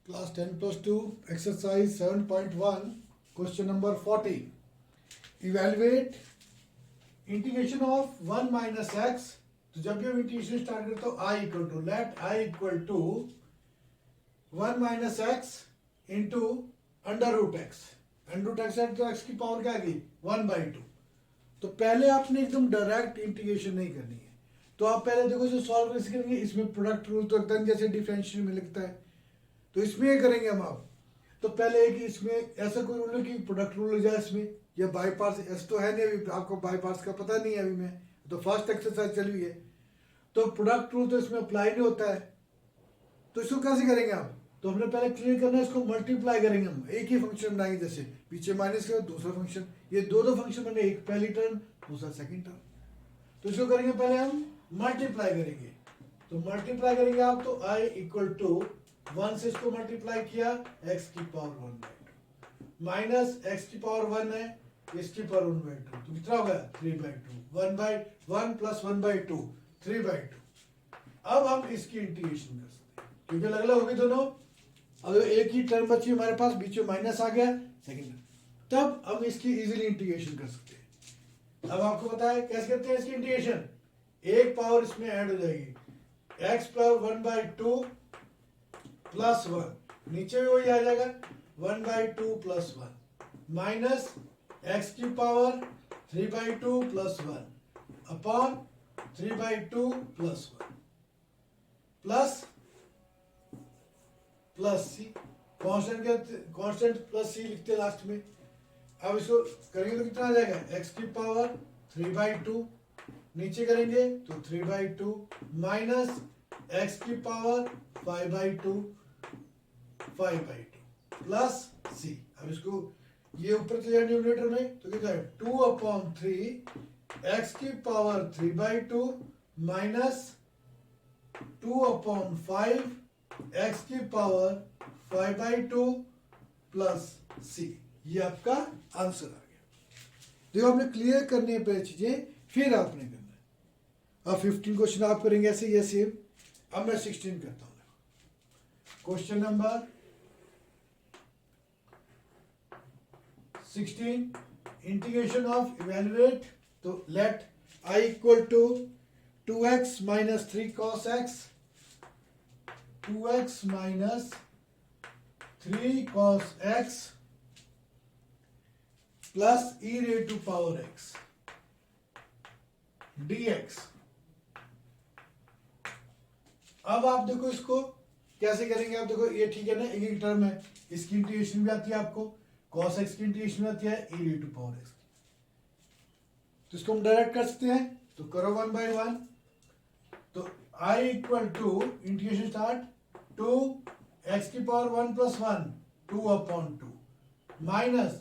Class 10 plus 2, exercise 7.1, question number 40. Evaluate integration of 1 minus x. तो जब भी हम इंटीग्रेशन स्टार्ट करते तो I equal to let I equal to 1 minus x into under root x. Under root x है तो x की power क्या आ गई 1/2. तो पहले आपने एकदम डायरेक्ट इंटीग्रेशन नहीं करनी है. तो आप पहले देखो जो सॉल्व कैसे करेंगे, इसमें प्रोडक्ट रूल तो एकदम जैसे डिफरेंशियल में लगता है, तो इसमें ये करेंगे हम. आप तो पहले एक इसमें ऐसा कोई रूल है कि प्रोडक्ट रूल हो जाए इसमें, या बाई पार्ट्स. ऐसा तो है नहीं, अभी आपको बाई पार्ट्स का पता नहीं है अभी. मैं तो फर्स्ट एक्सरसाइज चली है, तो प्रोडक्ट रूल तो इसमें अप्लाई नहीं होता है. तो इसको कैसे करेंगे आप? तो हमने पहले क्लियर करना है, इसको मल्टीप्लाई करेंगे हम. एक ही फंक्शन बनाएंगे, जैसे पीछे माइनस के दूसरा फंक्शन. ये दो फंक्शन बने, एक पहली टर्म दूसरा सेकंड टर्म. तो इसको करेंगे पहले हम मल्टीप्लाई करेंगे. तो मल्टीप्लाई करेंगे आप, तो I इक्वल टू 1 से इसको मल्टीप्लाई किया x की पावर 1/2 माइनस x की पावर 1 है इसकी पावर 1/2. तो कितना होगा 3/2. 1/1 प्लस 1/2 3/2. अब हम इसकी इंटीग्रेशन कर सकते हैं क्योंकि अलग अलग होगी दोनों. अगर एक ही टर्म बची हमारे पास, बीच में माइनस आ गया सेकंड, तब हम इसकी इजीली इंटीग्रेशन कर सकते हैं. अब आपको पता है कैसे करते हैं इसकी इंटीग्रेशन. एक पावर इसमें ऐड हो जाएगी, x पावर 1/2 प्लस 1, नीचे भी वही आ जाएगा 1/2 प्लस 1 माइनस x की power 3/2 plus 1 upon 3/2 plus 1 plus c. Constant plus c लिखते हैं लास्ट में. अब इसको करेंगे तो कितना आ जाएगा x की पावर 3/2, नीचे करेंगे तो 3/2 माइनस x की पावर 5/2 प्लस c. अब इसको ये ऊपर चले जाए न्यूमरेटर में, तो कितना है 2/3 x की पावर 3/2 माइनस 2/5 x की पावर 5/2 प्लस c. ये आपका आंसर आ गया. देखो आपने क्लियर करनी है पहले चीजें, फिर आपने करना है. अब 15 क्वेश्चन आप करेंगे ऐसे ये सेम. अब मैं 16 करता हूं. Question number 16, integration of evaluate. तो let I equal to 2x minus 3 cos x, 2x minus 3 cos x plus e raise to power x dx. अब आप देखो इसको कैसे करेंगे. आप देखो ये ठीक है ना, एक टर्म है, इसकी इंटीग्रेशन भी आती है आपको, cos x की इंटीग्रेशन भी आती है e raise to power x. तो इसको हम डायरेक्ट कर सकते हैं, तो करो 1/1. तो I equal to integration start 2 x की power 1 plus 1 2/2 minus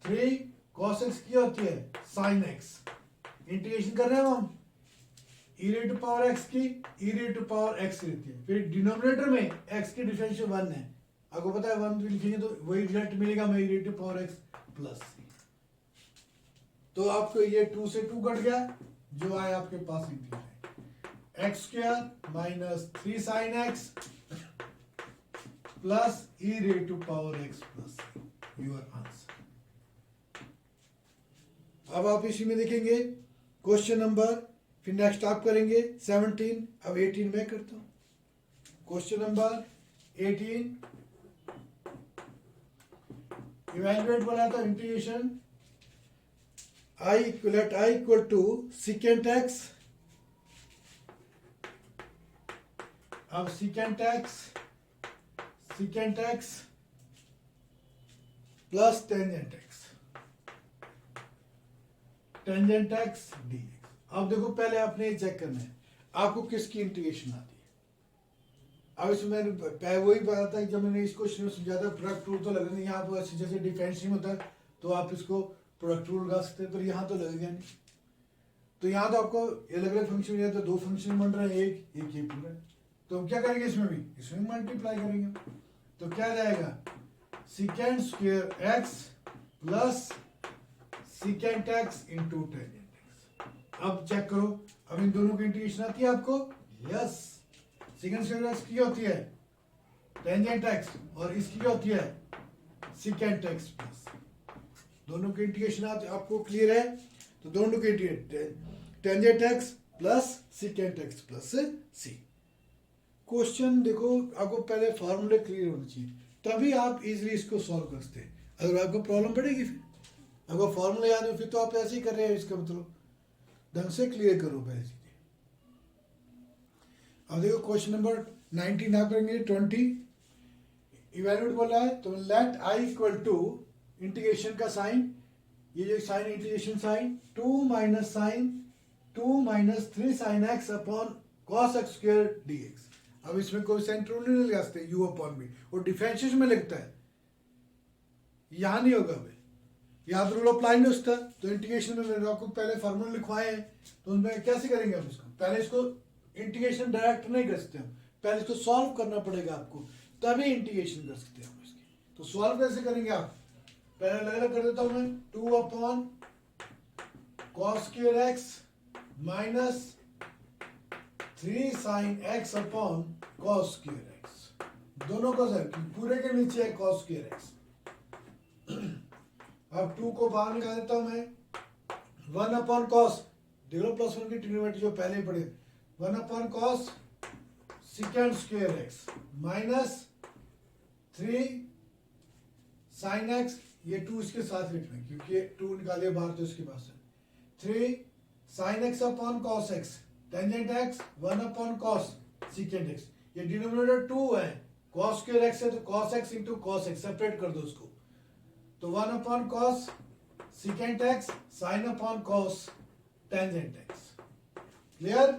3 cos x की होती है sin x. इंटीग्रेशन कर रहे हैं हम e raise to power x की, e raise to power x रहती है. फिर डिनोमिनेटर में x की डिफरेंशियल 1 है, आपको पता है 1 भी लिखेंगे तो वही रिजल्ट मिलेगा, e raise to power x plus c. तो आपको ये 2 से 2 कट गया, जो आया आपके पास integration x square minus 3 sin x plus e raise to power x plus your answer. अब आप इसी में देखेंगे क्वेश्चन नंबर, फिर नेक्स्ट आप करेंगे 17. अब 18 में करता हूं. क्वेश्चन नंबर 18, इवेल्युएट बोला था integration I equal to secant x. अब secant x plus tangent x dx. अब देखो पहले आपने ये चेक करना है आपको किसकी इंटीग्रेशन आती है. अब इसमें मैंने वही बताया था जब मैंने इस क्वेश्चन में समझा था, प्रोडक्ट रूल तो लगेगा. यहाँ पर जैसे डिफरेंशियल होता है तो आप इसको प्रोडक्ट रूल लगा सकते हैं, पर यहाँ तो लगेगा नहीं. तो यहाँ तो आपको अलग अलग फंक्शन मिल जाता है, 2 फंक्शन बन रहे हैं, एक ये पूरा. तो हम क्या करेंगे इसमें भी, इसमें मल्टीप्लाई करेंगे. तो क्या जाएगा secant square x plus secant x into tangent x. अब चेक करो, अब इन दोनों की इंटीग्रेशन आती है आपको. यस, secant स्क्वायर x की होती है टेंजेंट एक्स, और इसकी क्या होती है सिकेंट एक्स प्लस। दोनों की इंटीग्रेशन आपको क्लियर है? तो दोनों की tangent x plus secant x plus c. Question देखो, आपको पहले फॉर्मूले क्लियर होने चाहिए, तभी आप इजीली इसको सॉल्व कर सकते हैं। अगर आपको प्रॉब्लम पड़ेगी, फिर अगर फॉर्मूला याद हो फिर तो आप ऐसे ही कर रहे हैं, इसका मतलब ढंग से क्लियर करो पहले चीजें। अब देखो क्वेश्चन नंबर 19 आप करेंगे 20, इवेल्यूएट बोला है, तो let I equal to integration का साइन, ये जो sine integration sine 2 minus sine 2 minus 3 sine x upon cos x square d x. अब इसमें कोई सेंटर रूल नहीं लगा सकते, यू अपॉन बी, और डिफरेंशिएशन में लिखता है, यहां नहीं होगा भाई, यहाँ रूल अप्लाई नहीं होता। तो इंटीग्रेशन में आपको पहले फार्मूला लिखवाए हैं, तो उनमें कैसे करेंगे आप इसको? पहले इसको इंटीग्रेशन डायरेक्ट नहीं कर सकते हम, पहले इसको सॉल्व करना पड़ेगा आपको, तभी इंटीग्रेशन कर सकते हैं हम इसकी। तो सॉल्व कैसे करेंगे आप? पहले अलग अलग कर देता हूं मैं, 2 upon cos square x minus 3 sine x upon cos square x, दोनों को सर पूरे के नीचे है कॉस स्क्वायर एक्स। अब 2 को बाहर निकाल देता हूं मैं, 1 अपॉन कॉस, देख लो प्लस 1 की ट्रिग्नोमेट्री जो पहले ही पढ़े, 1 upon cos secant square x minus 3 sine x, ये 2 इसके साथ लिखना है क्योंकि 2 निकालिए बाहर तो इसके पास है, 3 sine x upon cos x, tangent x 1 upon cos secant x, ये डिनोमिनेटर 2 है, कॉस स्क्वायर एक्स है तो cos x into cos x, separate कर दो उसको, तो 1 upon cos secant x sine upon cos tangent x. Clear?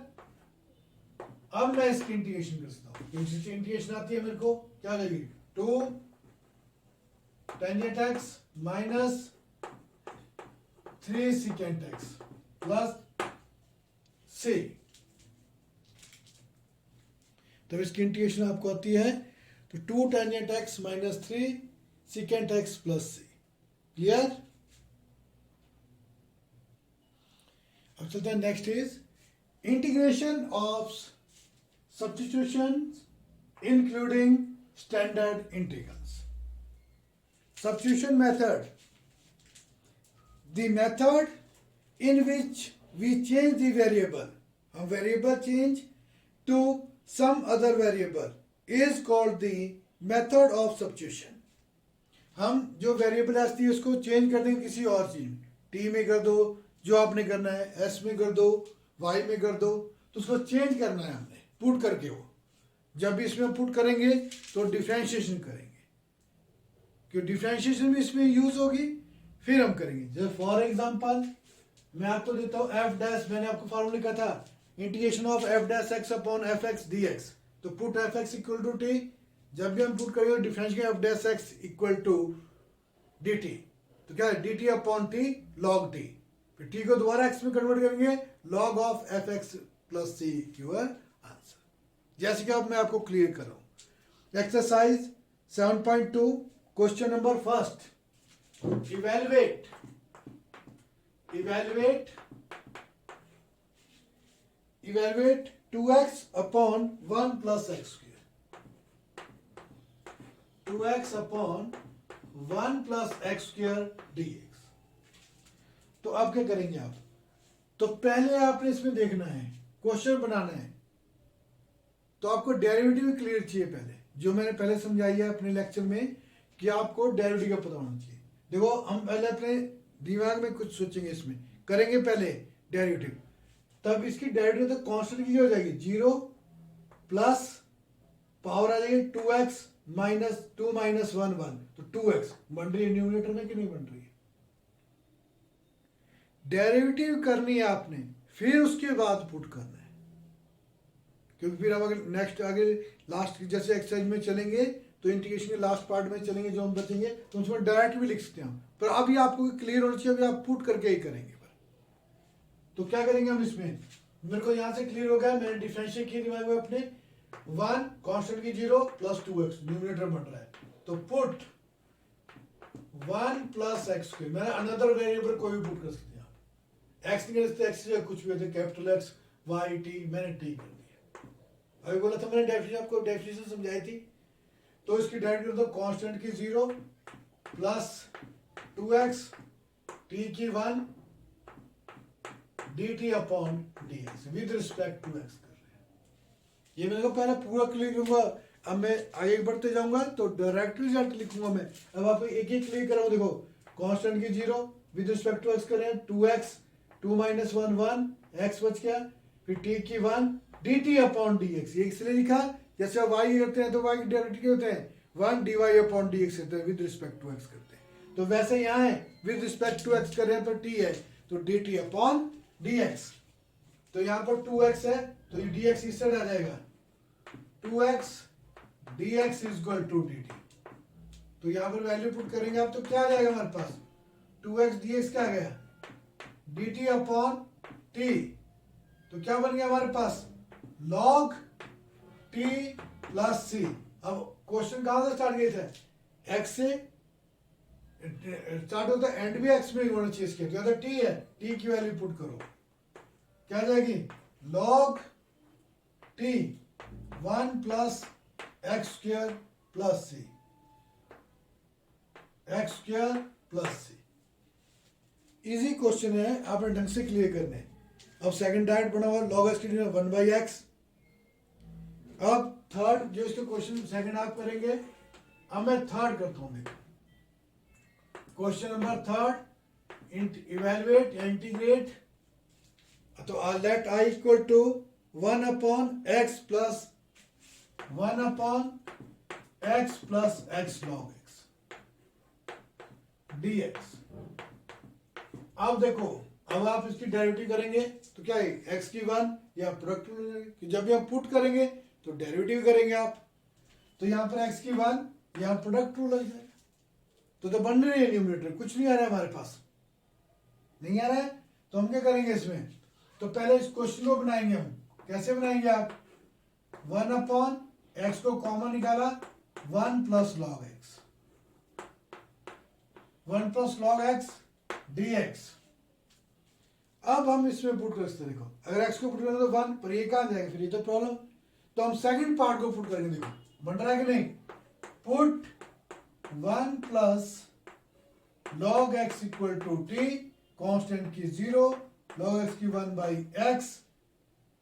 अब मैं इसकी इंटीग्रेशन कर सकता हूं, इंटीग्रेशन आती है मेरे को, क्या लगेगी 2 tangent x minus 3 secant x plus c. तो इसकी इंटीग्रेशन आपको आती है, तो 2 tangent x minus 3 secant x plus c. Clear? अब चलते हैं, next is integration of substitutions including standard integrals. Substitution method, the method in which we change the variable, हम variable change to some other variable is called the method of substitution. हम जो variable आती है उसको change कर देंगे किसी और चीज में, टी में कर दो जो आपने करना है, एस में कर दो, वाई में कर दो, तो उसको चेंज करना है हमने पुट करके। वो जब भी इसमें पुट करेंगे तो डिफरेंशिएशन करेंगे, क्योंकि डिफरेंशिएशन भी इसमें यूज होगी, फिर हम करेंगे। जैसे फॉर एग्जांपल मैं आपको देता हूं एफ डैश, मैंने आपको फार्मूला लिखा था integration of f dash x upon f x d x, तो put f x equal to t, जब भी हम पुट करेंगे differentiation f dash x equal to d t, तो क्या है d t upon t log t, फिर t को दोबारा एक्स में कन्वर्ट करेंगे, log of f x plus c your answer. जैसे कि अब मैं आपको क्लियर कर रहा हूं। Exercise 7.2 question number first, evaluate evaluate 2x upon 1 plus x square, 2x upon 1 plus x square dx। तो अब क्या करेंगे आप? तो पहले आपने इसमें देखना है, क्वेश्चन बनाना है, तो आपको डेरिवेटिव भी क्लियर चाहिए पहले, जो मैंने पहले समझाई है अपने लेक्चर में कि आपको डेरिवेटिव का पता होना चाहिए। देखो हम पहले अपने दिमाग में कुछ सोचेंगे, इसमें करेंगे पहले डेरिवेटिव, तब इसकी डेरिवेटिव तो कांस्टेंट की हो जाएगी 0 प्लस पावर आ जाएगी 2x माइनस 2 माइनस 1 1, तो 2x बन रही है न्यूमरेटर में कि नहीं बन रही है? डेरिवेटिव करनी है आपने, फिर उसके बाद पुट करना है, क्योंकि फिर हम अगर नेक्स्ट आगे लास्ट जैसे एक्सरसाइज में चलेंगे तो इंटीग्रेशन के लास्ट पार्ट में चलेंगे जो हम बचेंगे, तो उसमें डायरेक्ट भी लिख सकते हैं, पर अभी आपको क्लियर होना चाहिए, अभी आप पुट करके ही करेंगे। तो क्या करेंगे हम इसमें, मेरे को यहां से क्लियर हो गया, मैंने डिफरेंशिएट किया दिमाग में अपने, 1 कांस्टेंट की 0 प्लस 2x न्यूमरेटर बन रहा है, तो पुट 1 प्लस एक्स स्क्वायर, मैंने अनदर वेरिएबल कोई भी पुट कर सकते हैं आप, एक्स नहीं कर सकते, एक्स से कुछ भी होते, कैपिटल एक्स वाई टी, मैंने टी कर दिया। अभी बोला था मैंने डेफिनेशन, आपको डेफिनेशन समझाई थी, तो इसकी डेरिवेटिव दो कांस्टेंट की 0 प्लस 2x t की 1 dt upon dx with respect to x कर रहे हैं। ये मैंने को पहले पूरा क्लियर करूंगा, अब मैं आगे बढ़ते जाऊंगा तो डायरेक्ट रिजल्ट लिखूंगा मैं। अब आप एक एक क्लियर कराओ, देखो कांस्टेंट की 0 विद रिस्पेक्ट टू x करें 2x 2 माइनस 1 1 x बच गया, फिर t की 1 dt अपॉन dx। ये इसलिए लिखा जैसे आप y करते हैं तो y की डेरिवेटिव क्या होते हैं 1 dy अपॉन dx करते हैं विद रिस्पेक्ट टू x करते हैं। तो वैसे यहाँ है विद रिस्पेक्ट टू x कर रहे हैं तो t है तो dt अपॉन dx। तो यहाँ पर 2x है तो ये dx इस साइड आ जाएगा 2x dx is equal to dt। तो यहाँ पर वैल्यू पुट करेंगे आप तो क्या आ जाएगा हमारे पास 2x dx क्या आ गया dt अपॉन t। तो क्या बन गया हमारे पास log t प्लस c। अब क्वेश्चन कहां से स्टार्ट किए थे x से स्टार्ट होता है, एंड भी x में ही होना चाहिए इसके, तो t है t की वैल्यू पुट करो क्या आ जाएगी log t 1 plus x square plus c x square plus c। Easy question है, आपने ढंग से क्लियर करने हैं। अब सेकंड डायरेक्ट बना हुआ log x की 1/x। अब थर्ड जो इसके क्वेश्चन सेकंड आप करेंगे, अब मैं थर्ड करता हूं। देखो क्वेश्चन नंबर थर्ड इवेलुएट या इंटीग्रेट, तो let i equal to 1 upon x plus 1 upon x plus x log x dx। अब देखो अब आप इसकी डेरिवेटिव करेंगे तो क्या है x की 1 या प्रोडक्ट, जब भी आप पुट करेंगे तो डेरिवेटिव करेंगे आप, तो यहाँ पर x की 1 यहाँ प्रोडक्ट रूल लग जाएगा। तो बन रही है न्यूमरेटर, कुछ नहीं आ रहा है हमारे पास, नहीं आ रहा है तो हम क्या करेंगे इसमें, तो पहले इस क्वेश्चन को बनाएंगे हम। कैसे बनाएंगे आप 1 अपॉन x को कॉमन निकाला 1 plus log x 1 plus log x dx। अब हम इसमें पुट कर सकते, देखो अगर x को पुट करेंगे तो 1 पर ये कहाँ जाएगा, फिर ये तो प्रॉब्लम। तो हम सेकंड पार्ट को पुट करेंगे, देखो बन रहा है कि नहीं, put 1 plus log x equal to t constant की 0 log x की 1/x,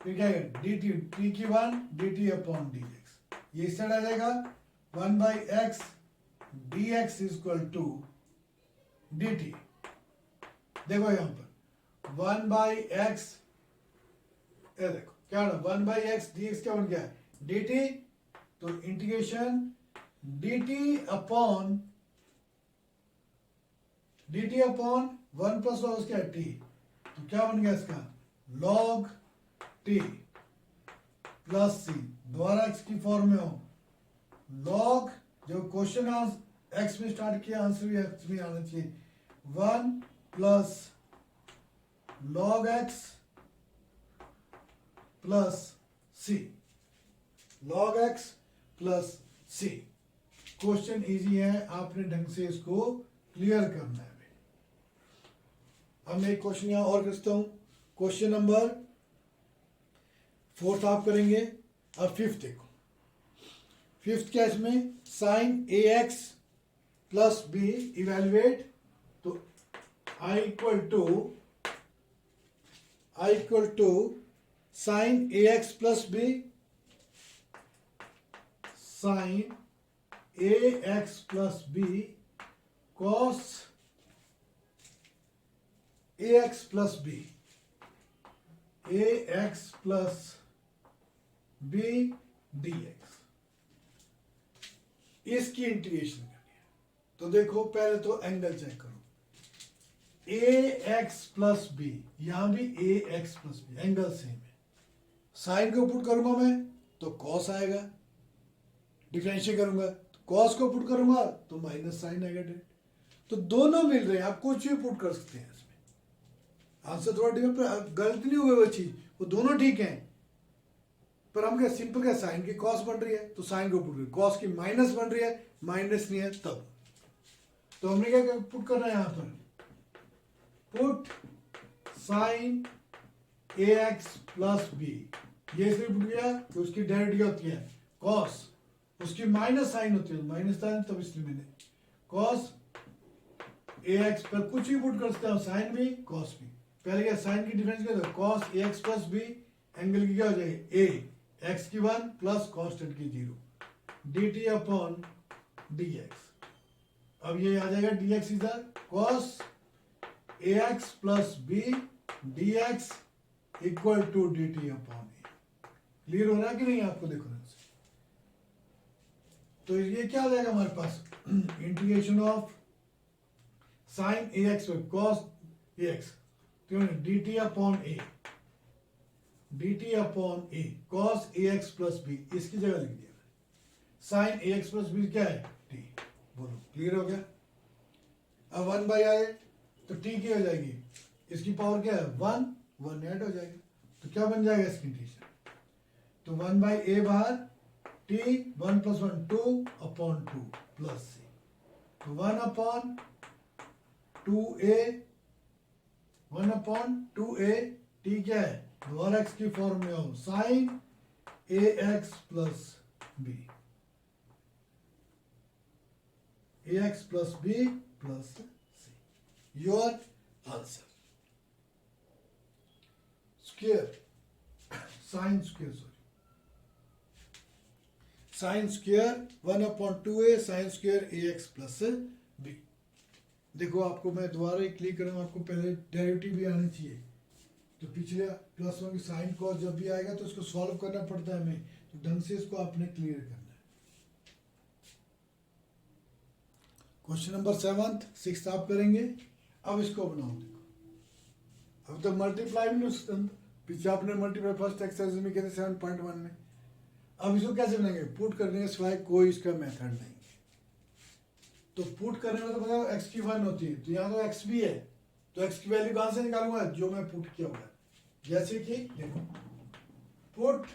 फिर क्या है dt t की 1 dt अपॉन dx। ये इस साइड आ जाएगा 1/x dx is equal to dt। देखो यहां पर 1/x, ये देखो क्या है 1/x dx क्या बन गया dt, तो integration dt upon 1 plus log क्या है t, तो क्या बन गया इसका log t प्लस c, दोबारा x की फॉर्म में हो log, जो क्वेश्चन x में स्टार्ट किया आंसर भी x में आना चाहिए 1 plus log x plus c, log x plus c। Question easy है, आपने ढंग से इसको क्लियर करना है। अब मैं एक क्वेश्चन यहां और करता हूं, क्वेश्चन नंबर 4 आप करेंगे। अब फिफ्थ देखो, फिफ्थ क्या इसमें sine ax plus b evaluate, तो i equal to sine ax plus b sine ax plus b cos ax plus b dx, इसकी इंटीग्रेशन करनी है। तो देखो पहले तो एंगल चेक करो, ax प्लस b, यहां भी ax plus b angle same है। साइन को पुट करूंगा मैं तो कॉस आएगा, डिफरेंशिएट करूंगा तो कॉस को पुट करूंगा तो माइनस साइन आएगा डायरेक्ट। तो दोनों मिल रहे हैं, आप कुछ भी पुट कर सकते हैं इसमें, आंसर थोड़ा डिफरेंट पर गलत नहीं होगा वो चीज, वो दोनों ठीक है। पर हम क्या सिंपल क्या साइन की कॉस बन रही है तो साइन को पुट करें, कॉस की माइनस बन रही है माइनस नहीं है तब। तो हमने क्या पुट करना है यहां पर, put sine ax plus b, ये इसलिए पुट किया कि उसकी डेरिवेटिव होती है कॉस, उसकी माइनस साइन होती है, माइनस साइन, तब इसलिए मैंने कॉस ए एक्स पर कुछ भी पुट कर सकता हूँ, साइन भी कॉस भी। पहले क्या साइन की डिफरेंस क्या था, cos a x plus B, angle की क्या हो जाएगी ए, एक्स की 1 प्लस कॉन्स्टेंट की 0, d t upon d x. अब ये आ जाएगा डी एक्स इधर, cos a x plus b d x equal to d t upon a. Clear हो रहा है कि नहीं आपको, देखो ना। तो ये क्या आ जाएगा हमारे पास, integration of sine a x cos a x, d t upon a, d t upon a cos a x plus b, इसकी जगह लिख दिया sine a x plus b क्या है टी। बोलो क्लियर हो गया। अब 1 बाई आए तो टी की हो जाएगी, इसकी पावर क्या है 1, 1 ऐड हो जाएगा, तो क्या बन जाएगा इसकी इंटीग्रेशन, तो 1 बाई ए बाहर, T 1 plus 1 2 upon 2 plus c, तो 1 upon 2a, 1 upon 2a, T क्या है और एक्स की फॉर्म में हो sine a x plus b, a x plus b plus c, your answer. Square, sine square, sorry sine square 1 upon 2a sine square a x plus b. देखो आपको मैं दोबारा ही क्लिक करूँगा, आपको पहले डेरिवेटिव भी आनी चाहिए, तो पिछले प्लस 1 की साइन कॉस जब भी आएगा तो इसको सॉल्व करना पड़ता है हमें, तो ढंग से इसको आपने क्लियर करना है। क्वेश्चन नंबर 7th 6th आप करेंगे। अब इसको बनाओ, देखो अब तो मल्टीप्लाई भी नहीं उसके अंदर, पीछे आपने मल्टीप्लाई फर्स्ट एक्सरसाइज में कहते 7.1 में, अब इसको कैसे बनाएंगे, पुट करने के सिवाय कोई इसका मेथड नहीं। तो पुट करने में तो बताओ एक्स की 1 होती है, तो यहाँ तो एक्स भी है, तो एक्स की वैल्यू कहाँ से निकालूंगा, जो मैं पुट किया हुआ है। जैसे कि देखो पुट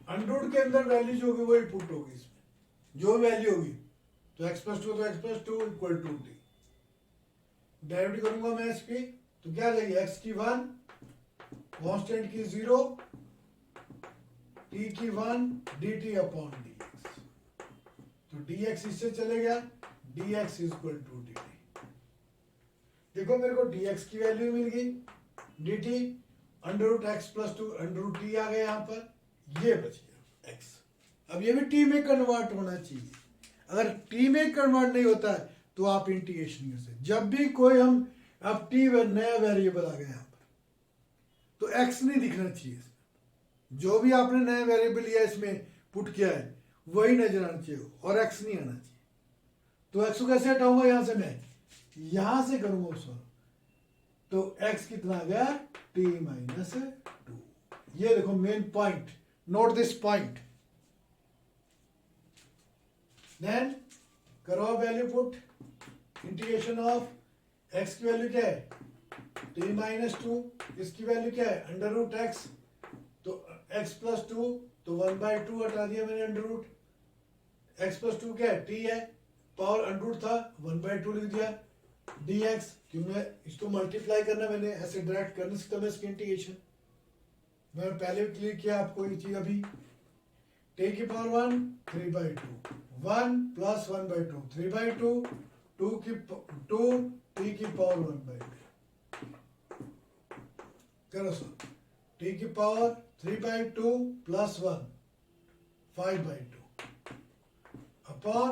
अंडररूट के अंदर वैल्यू जो होगी वही पुट होगी, इसमें जो वैल्यू होगी, तो एक्स प्लस 2 तो x plus 2 equal to d. Derivative करूंगा मैं इसकी, तो क्या आ जाएगी एक्स की 1, कॉन्स्टेंट की 0, टी की 1 d t upon d x, तो डी एक्स इससे चले गया, d x is equal to d t. देखो मेरे को डी एक्स की वैल्यू मिल गई, d t under root x plus 2 under root t आ गया यहाँ पर, ये बच गया एक्स। अब ये भी टी में कन्वर्ट होना चाहिए, अगर टी में कन्वर्ट नहीं होता है तो आप इंटीग्रेशन कर सकते। जब भी कोई हम अब टी नया वेरिएबल आ गया यहाँ पर, तो एक्स नहीं दिखना चाहिए, जो भी आपने नया वेरिएबल लिया इसमें पुट किया है वही नजर आना चाहिए और एक्स नहीं आना चाहिए। तो एक्स को कैसे हटाऊंगा, यहां से मैं यहां से करूंगा उसको, तो एक्स कितना आ गया टी माइनस 2। ये देखो main point, note this point. Then करो value put, integration of x की वैल्यू क्या है टी माइनस 2, इसकी वैल्यू क्या है अंडर रूट एक्स, तो एक्स प्लस 2, तो 1/2 हटा दिया मैंने अंडर रूट, एक्स प्लस 2 क्या है टी है, पावर अंडर रूट था 1/2 लिख दिया, डी एक्स, क्योंकि इसको मल्टीप्लाई करना, मैंने ऐसे डायरेक्ट कर नहीं सकता मैं इसकी इंटीग्रेशन, मैंने पहले भी क्लियर किया आपको ये चीज। अभी टी की पावर 1 3/2, 1 प्लस 1/2 3/2, 2 टी की पावर 1/2 करो सर, टी की power 3/2 plus 1 5/2 upon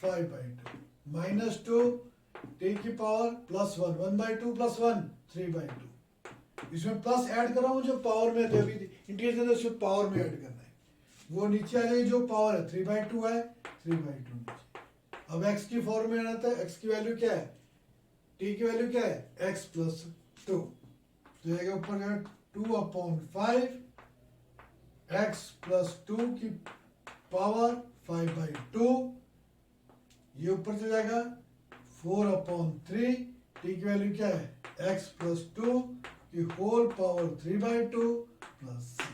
5/2 minus 2 t की पावर प्लस 1 1/2 प्लस 1 3/2। इसमें प्लस ऐड कर रहा हूं जो पावर में थे, अभी इंटीग्रेशन उसमें पावर में ऐड करना है, वो नीचे आ जाएगी जो पावर है 3/2 है 3/2 नीचे। अब x की फॉर्म में आना था, x की वैल्यू क्या है, t की वैल्यू क्या है x प्लस 2, तो जाएगा ऊपर जाएगा 2 अपॉन 5 x प्लस 2 की पावर 5/2, ये ऊपर से जाएगा 4 अपॉन 3, t की वैल्यू क्या है x प्लस 2 की whole power 3/2 plus c।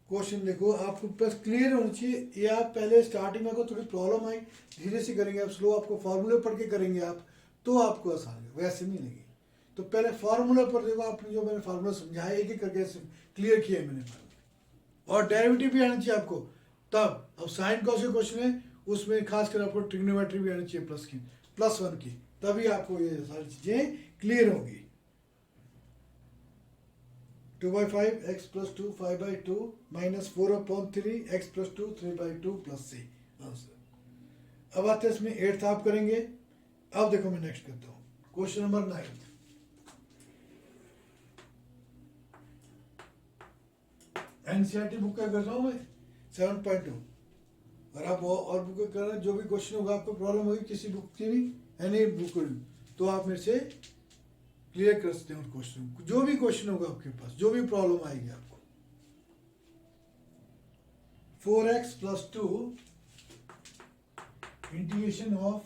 Question देखो आपको बस क्लियर होना चाहिए, ये आप पहले स्टार्टिंग में को थोड़ी प्रॉब्लम आई, धीरे से करेंगे आप, स्लो आपको फार्मूले पढ़ के करेंगे आप तो आपको आसान है, वैसे नहीं लगे। तो पहले फार्मूला पर देखो, आपने जो मैंने फार्मूला समझाया एक एक करके क्लियर किया मैंने फार्मूला, और डेरिवेटिव भी आना चाहिए आपको, तब अब साइन कॉस के क्वेश्चन है, उसमें खासकर आपको ट्रिग्नोमेट्री भी आनी चाहिए +1 की, तभी आपको ये सारी चीजें क्लियर होगी। 2/5 x + 2 5/2 -4/3 x + 2 3/2 + c आंसर। अब आते हैं इसमें 8th आप करेंगे। अब देखो मैं नेक्स्ट करता हूँ क्वेश्चन नंबर 9। एनसीईआरटी बुक का करता हूँ मैं 7.2। और आप और बुक कर रहे हैं, जो भी क्वेश्चन होगा आपको प्रॉब्लम होगी किसी बुक की भी, एनी बुक, तो आप मेरे से क्लियर कर सकते हैं उस क्वेश्चन, जो भी क्वेश्चन होगा आपके पास, जो भी प्रॉब्लम आएगी आपको। 4x + 2 integration of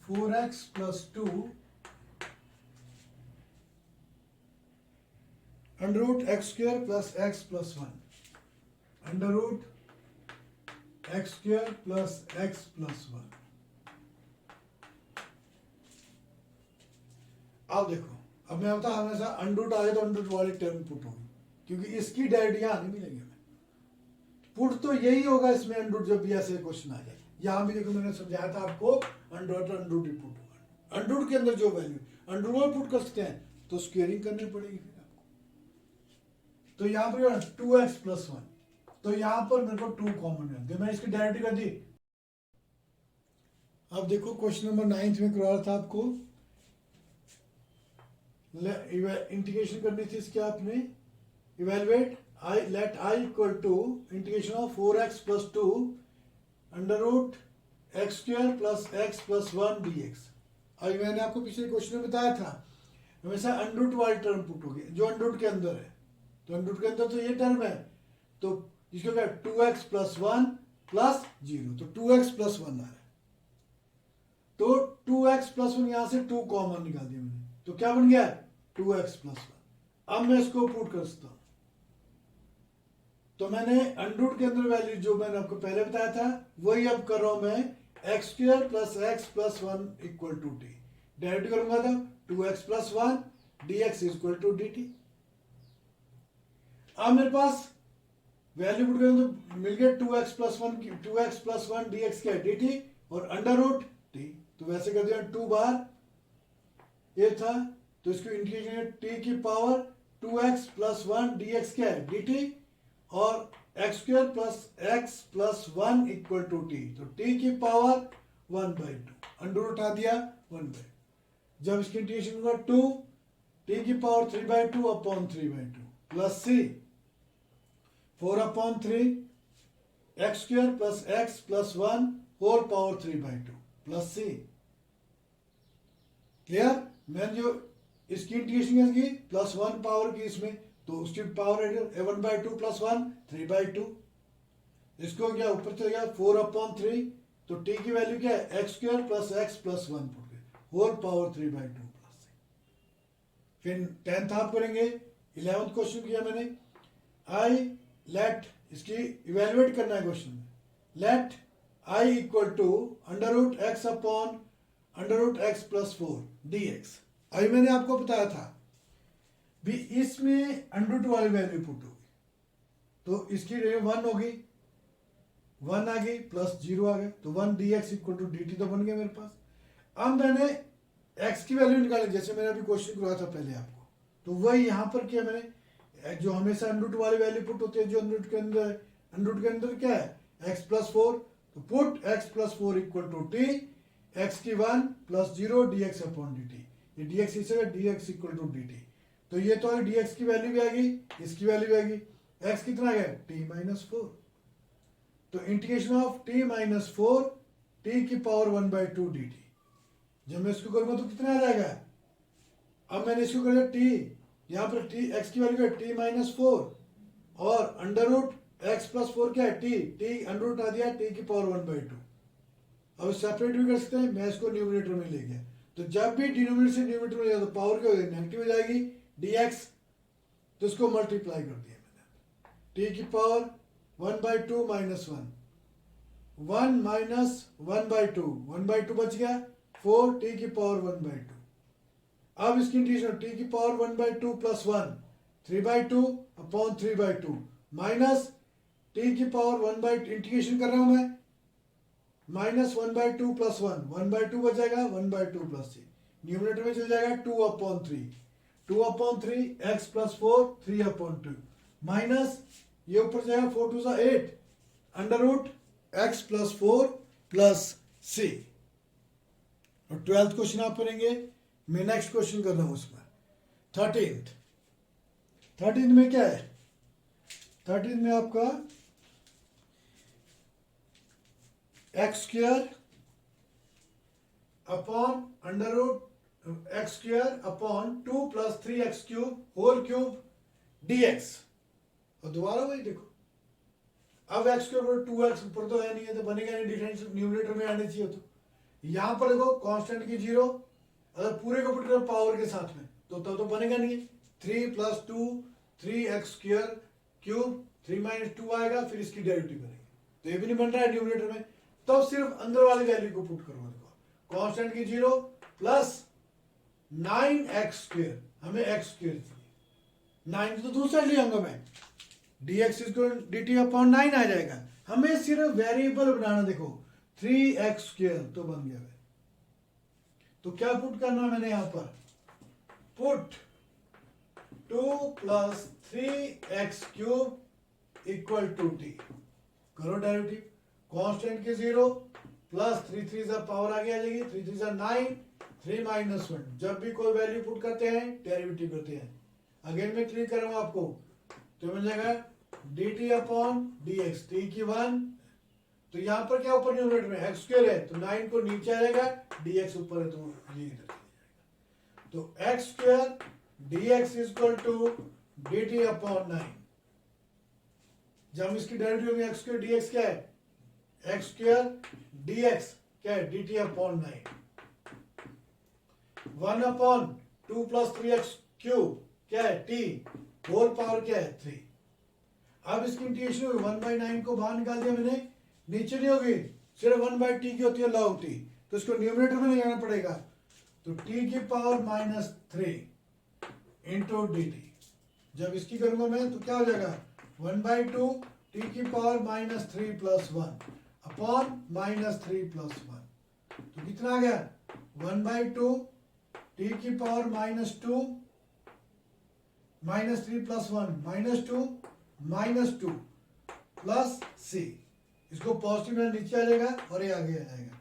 4x + 2 √x² + x + 1 √x² + x + 1। अब देखो, अब मैं बता हमेशा अंडरूट आए तो अंडरूट वाली टर्म पुट होगी, क्योंकि इसकी डायरेक्ट यहाँ नहीं मिलेंगे हमें। पुट तो यही होगा इसमें अंडरूट, जब भी ऐसे क्वेश्चन आ जाए। यहाँ भी देखो मैंने समझाया था आपको, अंडरूट ही पुट होगा। अंडरूट के अंदर जो वैल्यू अंडरूट में पुट कर सकते हैं तो स्क्वेयरिंग करनी पड़ेगी फिर आपको। तो यहाँ पर 2x + 1, तो यहाँ पर मेरे को 2 कॉमन है, मैंने इसकी डायरेक्ट कर दी। अब देखो क्वेश्चन नंबर 9 में करवा था आपको, इंटीग्रेशन करनी थी इसके आपने। Evaluate let I = integration of 4x + 2 √x² + x + 1 dx। अभी मैंने आपको पिछले क्वेश्चन में बताया था हमेशा अंडरूट वाली टर्म पुट होगी, जो अंडरूट के अंदर है। तो अंडरूट के अंदर तो ये टर्म है, तो इसको क्या 2x + 1 + 0, तो 2x + 1 आ रहा है। तो 2x + 1 यहां से 2 कॉमन निकाल दिया मैंने, तो क्या बन गया 2x + 1। अब मैं इसको पुट कर सकता हूं। तो मैंने अंडरूट के अंदर वैल्यू जो मैंने आपको पहले बताया था वही अब कर रहा हूं मैं, x² + x + 1 = t। डायरेक्ट करूंगा तो 2x + 1 dx = dt। अब मेरे पास वैल्यू पुट करें तो मिल गया 2x + 1 dx क्या है dt, और अंडररूट t, तो वैसे कर दिया 2 बार ये था, तो इसको इंटीग्रेशन t की पावर 2x + 1 dx क्या है dt, और x² + x + 1 = t, तो t की पावर 1/2, अंडर उठा दिया 1/2। जब इसकी इंटीग्रेशन होगा 2 t की power 3/2/3/2 plus c 4/3 x² + x + 1 whole power 3/2 plus c। Clear? मैंने जो इसकी इंटीग्रेशन की +1 पावर की इसमें, तो उसकी पावर 1/2 + 1 3/2। इसको क्या ऊपर चले गया 4/3, तो t की वैल्यू क्या है x² + x + 1 पुट गए होल पावर 3/2 प्लस c। फिर 10th आप करेंगे। 11th क्वेश्चन किया मैंने, आई लेट, इसकी इवेलुएट करना है क्वेश्चन में, लेट I = √x/√x + 4 dx। अभी मैंने आपको बताया था भी इसमें अंडरूट वाली वैल्यू पुट होगी, तो इसकी 1 होगी, 1 आ गई प्लस 0 आ गया, तो 1 dx = dt तो बन गया मेरे पास। अब मैंने x की वैल्यू निकाली, जैसे मैंने अभी क्वेश्चन करवाया था पहले आपको, तो वही यहां पर किया मैंने, जो हमेशा अंडरूट वाली वैल्यू पुट होती है जो अंडरूट के अंदर है। अंडरूट के अंदर क्या है x + 4, तो पुट x + 4 = t, x की 1 + 0 dx/dt, ये dx इसे dx = dt, तो ये तो dx की वैल्यू भी आ गई, इसकी वैल्यू भी आ गई। x कितना आ गया t - 4, तो इंटीग्रेशन ऑफ t - 4 t की पावर 1/2 dt। जब मैं इसको करूंगा तो कितना आ जाएगा, अब मैंने इसको कर दिया t, यहाँ पर t x की वैल्यू है t - 4, और अंडररूट x + 4 क्या है t अंडररूट आ दिया t की पावर 1/2। अब सेपरेट भी कर सकते हैं, मैं इसको न्यूमरेटर में ले गया, तो जब भी डिनोमिनेटर से न्यूमरेटर में जाए तो पावर क्या हो जाएगी नेगेटिव हो जाएगी dx, तो इसको मल्टीप्लाई कर दिया मैंने, t की पावर 1/2 - 1 1 - 1/2 1/2 बच गया 4 t की पावर 1/2। अब इसकी इंटीग्रेशन t की पावर 1/2 + 1 3/2/3/2 माइनस टी की पावर 1/, इंटीग्रेशन कर रहा हूं मैं, -1/2 + 1, 1/2 बचेगा, 1/2 + 3, न्यूमरेटर में चल जाएगा 2/3, 2/3 x + 4, 3/2, माइनस ये ऊपर जाएगा 4 2 8, √ x + 4 + c। और 12th क्वेश्चन आप करेंगे, मैं नेक्स्ट क्वेश्चन कर रहा हूं उसमें 13th में क्या है, 13th में आपका x² upon √x² upon 2 + 3x³ whole cube dx। और दोबारा वही देखो, अब x के ऊपर 2x ऊपर तो है नहीं है तो बनेगा नहीं, डिफरेंशियल न्यूमरेटर में आने चाहिए। तो यहां पर देखो कांस्टेंट की 0, अगर पूरे को पुट करो पावर के साथ में तो तब तो बनेगा नहीं है। 3 + 2 3x² क्यूब 3 - 2 आएगा, फिर इसकी डेरिवेटिव बनेगी, तो ये भी नहीं बन रहा है न्यूमरेटर में। तो सिर्फ अंदर वाली वैल्यू को पुट करो, देखो कांस्टेंट की 0 प्लस 9x², हमें x² चाहिए, 9 तो दूसरा ले आऊंगा मैं, dx = dt/9 आ जाएगा। हमें सिर्फ वेरिएबल बनाना, देखो 3x² तो बन गया है। तो क्या पुट करना मैंने यहां पर, पुट 2 + 3x³ = t, करो डेरिवेटिव, कांस्टेंट के 0 प्लस 3 3 से पावर आगे आ जाएगी, 3 3 से 9, 3 - 1, जब भी कोई वैल्यू पुट करते हैं डेरिवेटिव करते हैं। अगेन मैं क्लियर करूंगा आपको, तो मिल जाएगा dt/dx, t की 1, तो यहां पर क्या ऊपर न्यूमरेटर में x² है तो 9 को नीचे आ जाएगा, dx ऊपर है तो ये इधर चला जाएगा। तो x² dx = dt/9, जब इसकी डेरिवेटिव में x² dx क्या है, x² dx क्या है, dt/9, 1/2 + 3x³ क्या है, t, होल पावर क्या है 3। अब इसकी इंटीग्रेशन हुई, 1/9 को बाहर निकाल दिया मैंने, नीचे नहीं होगी, सिर्फ 1/t की होती है log t, तो इसको न्यूमरेटर में ले जाना पड़ेगा, तो t की पावर -3 * dt। जब इसकी करूंगा मैं तो क्या हो जाएगा, 1/2 t की पावर -3 + 1 अपॉन -3 + 1, तो कितना आ गया, 1/2 t की पावर -2 -3 + 1 -2 प्लस c, इसको पॉजिटिव में नीचे आ जाएगा और ये आगे आ जाएगा,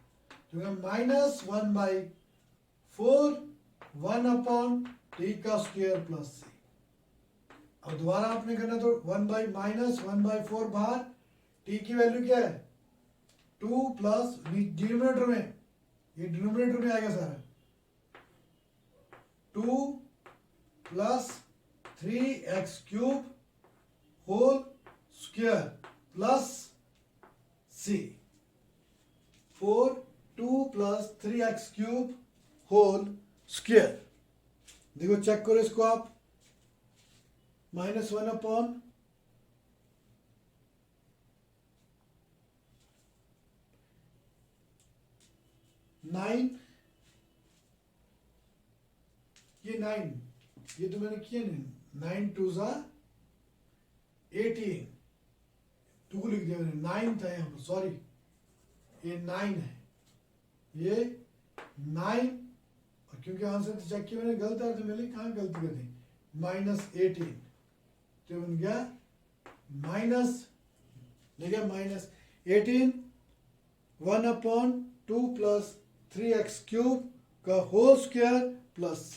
तो -1/4 1/t² + c। अब दोबारा आपने करना, तो 1/4 बाहर, t की वैल्यू क्या है 2 प्लस डिनोमिनेटर में, ये डिनोमिनेटर में आएगा सारा, 2 + 3x³ whole square plus c, 4 2 + 3x³ whole square. देखो चेक करो इसको आप, -1/9, ये 9, ये तो मैंने किया नहीं, 9 2 = 18, 2 लिख दिया मैंने, 9 था यहाँ पर, सॉरी ये 9 है, ये 9, और क्योंकि आंसर तो चेक किया मैंने गलत है, तो मैंने कहाँ गलती कर दी, -18, तो बन गया -18 1/2 + 3x³ का whole square plus c।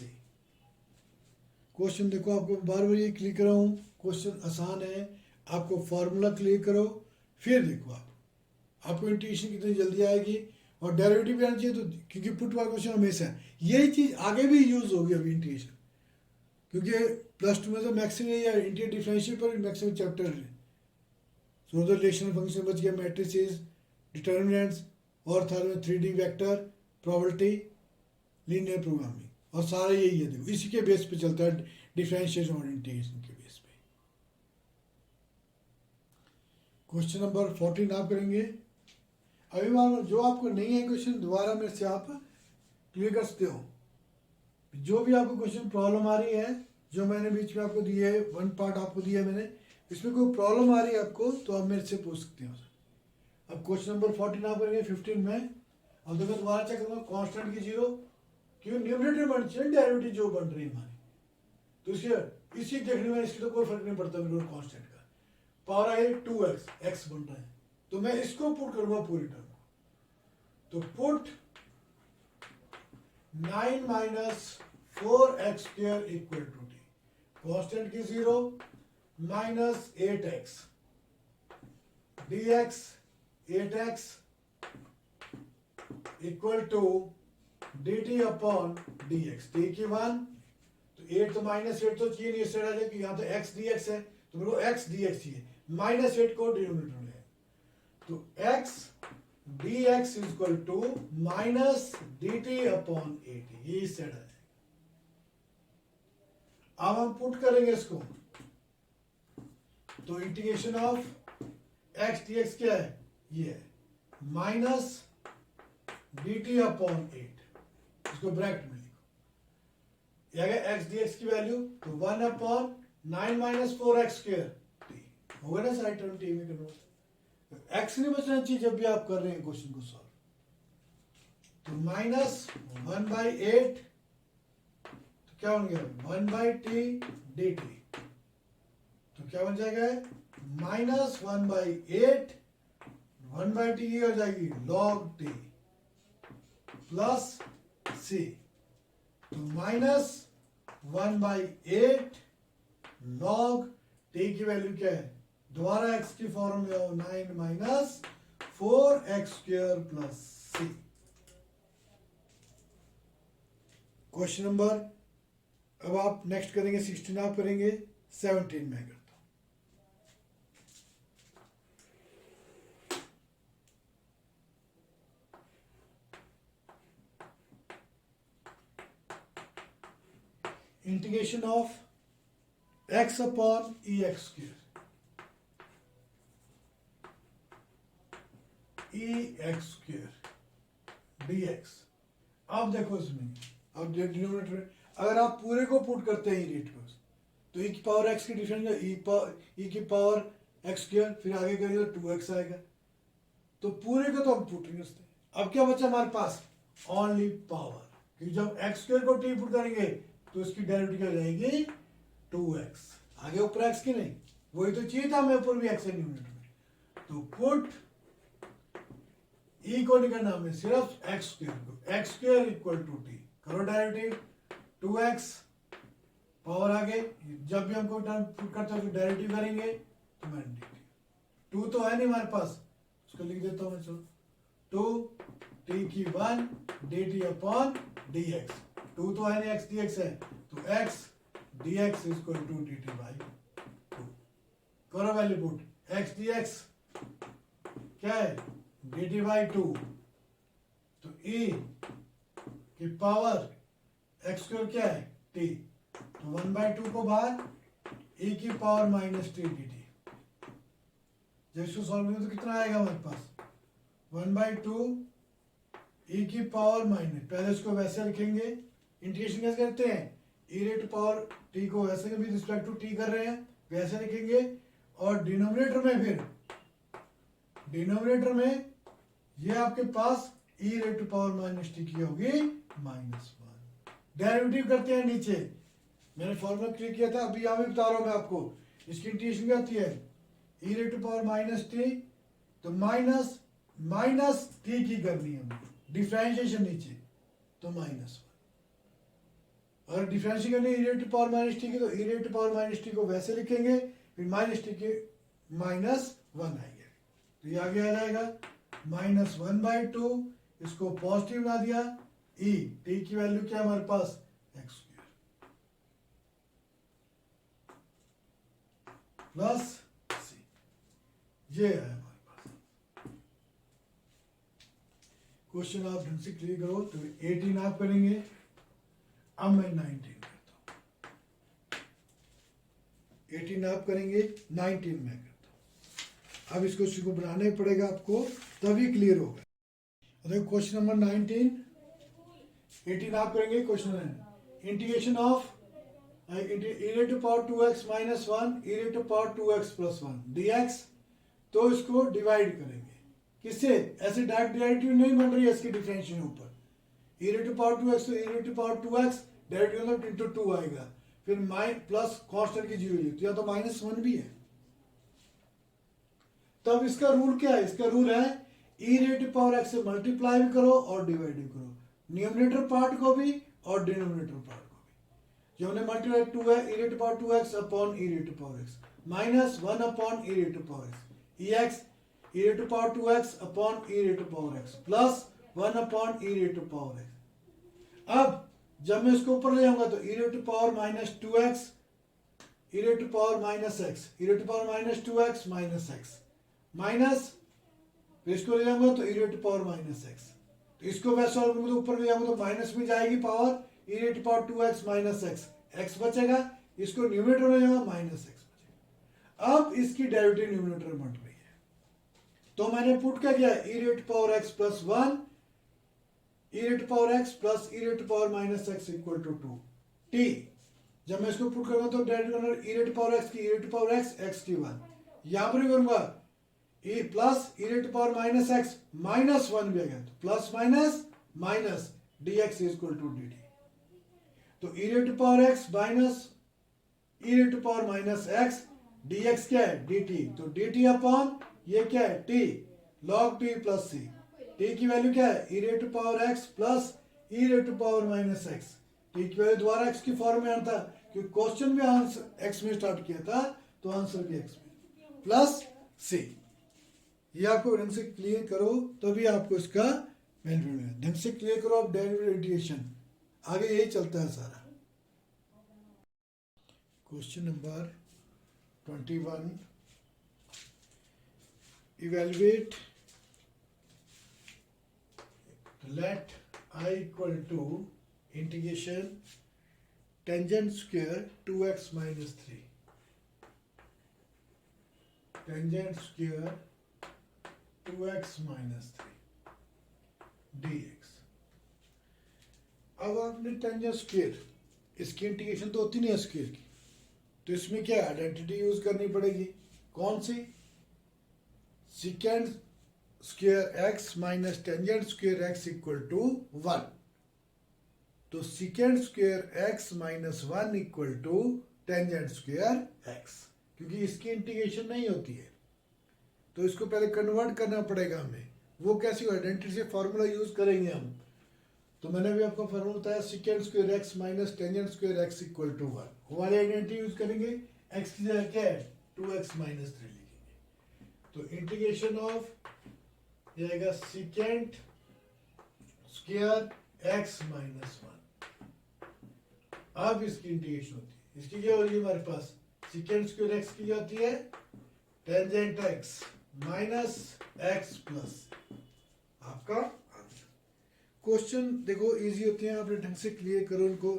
Question देखो, आपको बार बार ये क्लियर कर रहा हूँ, क्वेश्चन आसान है, आपको फॉर्मूला क्लियर करो, फिर देखो आपको इंट्यूशन कितनी जल्दी आएगी, और डेरिवेटिव भी आना चाहिए, तो क्योंकि पुट वाला क्वेश्चन हमेशा यही चीज़ आगे भी यूज होगी अभी इंट्यूशन, क्योंकि +2 में तो मैक्सिमम या इंटीग्रल डिफरेंशियल पर मैक्सिमम चैप्टर है, सो द रिलेशनल फंक्शन बच गया, मैट्रिसेस, डिटर्मिनेंट्स, और था 3D vector, probability, linear programming, और सारा यही है, देखो इसी के बेस पे चलता है डिफरेंशिएशन और इंटीग्रेशन के बेस पे। क्वेश्चन नंबर 14 आप करेंगे। अभी मान जो आपको नहीं है क्वेश्चन, दोबारा मेरे से आप क्लियर कर सकते हो, जो भी आपको क्वेश्चन प्रॉब्लम आ रही है, जो मैंने बीच में आपको दिए है, 1 पार्ट आपको दिया मैंने, इसमें कोई प्रॉब्लम आ रही है आपको तो आप मेरे से पूछ सकते हो। अब क्वेश्चन नंबर 14 आप करेंगे 15 में। अब देखो दोबारा चेक करूँगा कांस्टेंट की जीरो क्यों न्यूमरेटर बन चाहिए डेरिवेटिव जो बन रही है हमारी, तो इसी देखने में इसकी तो कोई फर्क नहीं पड़ता मेरे को कांस्टेंट का। पावर है 2x, x बन रहा है तो मैं इसको पुट करूंगा पूरी टर्म को, तो put 9 minus 4x square equal to t, constant की zero minus 8x dx 8x equal to dt upon dx, t की 1 तो 8 तो माइनस 8 तो चाहिए नहीं, इस तरह से कि यहाँ तो x dx है तो मेरे को x dx चाहिए, माइनस 8 को डिनोमिनेटर में, तो x dx is equal to minus dt upon 8, ये इस तरह है। अब हम पुट करेंगे इसको, तो इंटीग्रेशन ऑफ x dx क्या है, ये है माइनस dt अपॉन 8, इसको ब्रैकेट में लिखो, ये आ गया x dx की वैल्यू तो 1 upon 9 minus 4x square T होगा ना साइड टर्म टी में कन्वर्ट, x नहीं बचना चाहिए जब भी आप कर रहे हैं क्वेश्चन को सॉल्व, तो माइनस 1/8 तो क्या बन गया 1/t dt, तो क्या बन जाएगा माइनस 1/8 1/t ये हो जाएगी log t प्लस c, तो माइनस 1/8 log t की वैल्यू क्या है, दोबारा x की फॉर्म में हो 9 minus 4x square plus c। Question number अब आप नेक्स्ट करेंगे 16, आप करेंगे 17 में करता हूं। Integration of x upon ex square, ex square dx। अब देखो इसमें, अब डिनोमिनेटर अगर आप पूरे को पुट करते हैं रेट को, तो e की पावर x की डिफरेंस e की पावर x स्क्वायर, फिर आगे करेंगे तो 2x आएगा, तो पूरे को तो हम पुट नहीं करते। अब क्या बचा हमारे पास, ओनली पावर, क्योंकि जब x स्क्वायर को t पुट करेंगे तो इसकी डेरिवेटिव क्या जाएगी 2x, आगे ऊपर x की नहीं, वही तो चाहिए था हमें, ऊपर भी x है न्यूमरेटर में, तो पुट e को निकालना हमें सिर्फ x स्क्वायर को, x square equal to t, करो डेरिवेटिव 2x पावर आगे, जब भी हमको टर्म पुट करते हैं तो डेरिवेटिव करेंगे तो मैं dt, 2 तो है नहीं हमारे पास, उसको लिख देता हूं मैं, चलो 2 t की 1 dt अपॉन dx, 2 तो है नहीं x dx है, तो x dx is equal to dt by 2, करो वैल्यू पुट, x dx क्या है dt बाई 2, तो e की पावर x स्क्वायर क्या है t, तो 1/2 को बाहर e की पावर माइनस टी dt, जब इसको सॉल्व करेंगे तो कितना आएगा हमारे पास 1/2 e की पावर माइनस, पहले इसको वैसे लिखेंगे, इंटीग्रेशन कैसे करते हैं, e रेट पावर t को वैसे भी रिस्पेक्ट टू t कर रहे हैं वैसे लिखेंगे, और डिनोमिनेटर में फिर डिनोमिनेटर में ये आपके पास e rate power minus T की होगी -1, डेरिवेटिव करते हैं नीचे, मैंने फॉर्मूला क्लियर किया था, अभी यहाँ भी बता रहा हूँ मैं आपको, इसकी इंटीग्रेशन क्या होती है e rate power minus T, तो माइनस टी की करनी है हमें, डिफरेंशिएशन नीचे तो -1, और डिफरेंशिएशन करनी e rate power minus T की, तो e rate power minus T को वैसे लिखेंगे, फिर माइनस टी के -1 आएंगे, तो ये आगे आ जाएगा -1/2, इसको पॉजिटिव बना दिया, e t की वैल्यू क्या है हमारे पास x स्क्वायर प्लस c, ये है हमारे पास। क्वेश्चन आप ढंग से क्लियर करो, तो 18 आप करेंगे, अब मैं 19 करता हूं, 18 आप करेंगे 19 में करता हूं। अब इस क्वेश्चन को बनाना ही पड़ेगा आपको, तभी क्लियर होगा। देखो क्वेश्चन नंबर 19, 18 आप करेंगे, क्वेश्चन है integration of e raised to power 2x minus 1 e raised to power 2x plus 1 dx। तो इसको डिवाइड करेंगे किससे, ऐसे डायरेक्ट डेरिवेटिव नहीं बन रही है इसके डिफरेंशिएशन ऊपर। e raised to power 2x तो e raised to power 2x derivative मतलब इंटू 2 आएगा, फिर प्लस कांस्टेंट की जीरो तो या तो -1 भी है। तब इसका रूल क्या है, इसका रूल है e raised to power x से मल्टीप्लाई भी करो और डिवाइड भी करो, न्यूमरेटर पार्ट को भी और डिनोमिनेटर पार्ट को भी। जो हमने मल्टीप्लाई 2 है e raised to power 2x upon e raised to power x minus 1 upon e raised to power x ex e raised to power 2x upon e raised to power x plus 1 upon e raised to power x। अब जब मैं इसको ऊपर ले जाऊंगा तो e raised to power minus 2x e raised to power minus x e raised to power minus 2x minus x minus, फिर इसको ले जाऊंगा तो e raised to power minus x। तो इसको वैसे सॉल्व करूंगा तो ऊपर ले जाऊंगा तो माइनस में जाएगी power e raised to power 2x minus x बचेगा, इसको न्यूमरेटर में जाएगा माइनस x बचेगा। अब इसकी डेरिवेटिव न्यूमरेटर में बन रही है तो मैंने पुट क्या किया e raised to power x plus 1 e raised to power x plus e raised to power minus x equal to 2 t। जब मैं इसको पुट करूंगा तो derivative e raised to power x की e raised to power x की 1 यहां पर भी करूंगा e plus e raised to power minus x minus 1 भी आ गया तो plus minus minus dx equal to dt। तो e raised to power x minus e raised to power minus x dx क्या है dt, तो dt अपॉन ये क्या है t log t plus c, t की वैल्यू क्या है e raised to power x plus e raised to power minus x, t की वैल्यू दोबारा x की फॉर्म में आता क्योंकि क्वेश्चन भी आंसर x में स्टार्ट किया था तो आंसर भी x में प्लस c। ये आपको ढंग से क्लियर करो तभी आपको इसका वैल्यू मिलेगा, ढंग से क्लियर करो आप डेरिवेटिव, आगे यही चलता है सारा। Question number 21 evaluate let I equal to integration tangent square 2x minus 3 tangent square 2x minus 3 dx। अब आपने टेंजेंट स्क्वायर, इसकी इंटीग्रेशन तो होती नहीं है स्क्वायर की, तो इसमें क्या आइडेंटिटी यूज करनी पड़ेगी, कौन सी, second square x minus tangent square x equal to 1। तो second square x minus 1 equal to tangent square x, क्योंकि इसकी इंटीग्रेशन नहीं होती है तो इसको पहले कन्वर्ट करना पड़ेगा हमें। वो कैसी आइडेंटिटी से फॉर्मूला यूज करेंगे हम, तो मैंने भी आपको फॉर्मूला बताया second square x minus tangent square x equal to 1। हमारी आइडेंटिटी यूज करेंगे, एक्स की जगह क्या है 2x माइनस 3 लिखेंगे। तो इंटीग्रेशन ऑफ ये आएगा सेकेंड स्क्वायर एक्स माइनस 1। अब इसकी इंटीग्रेशन होती है, इसकी क्या हो रही है हमारे पास, सेकेंड स्क्वायर एक्स की होती है tangent x minus x plus आपका आंसर। क्वेश्चन देखो इजी होते हैं, आपने ढंग से क्लियर करो उनको।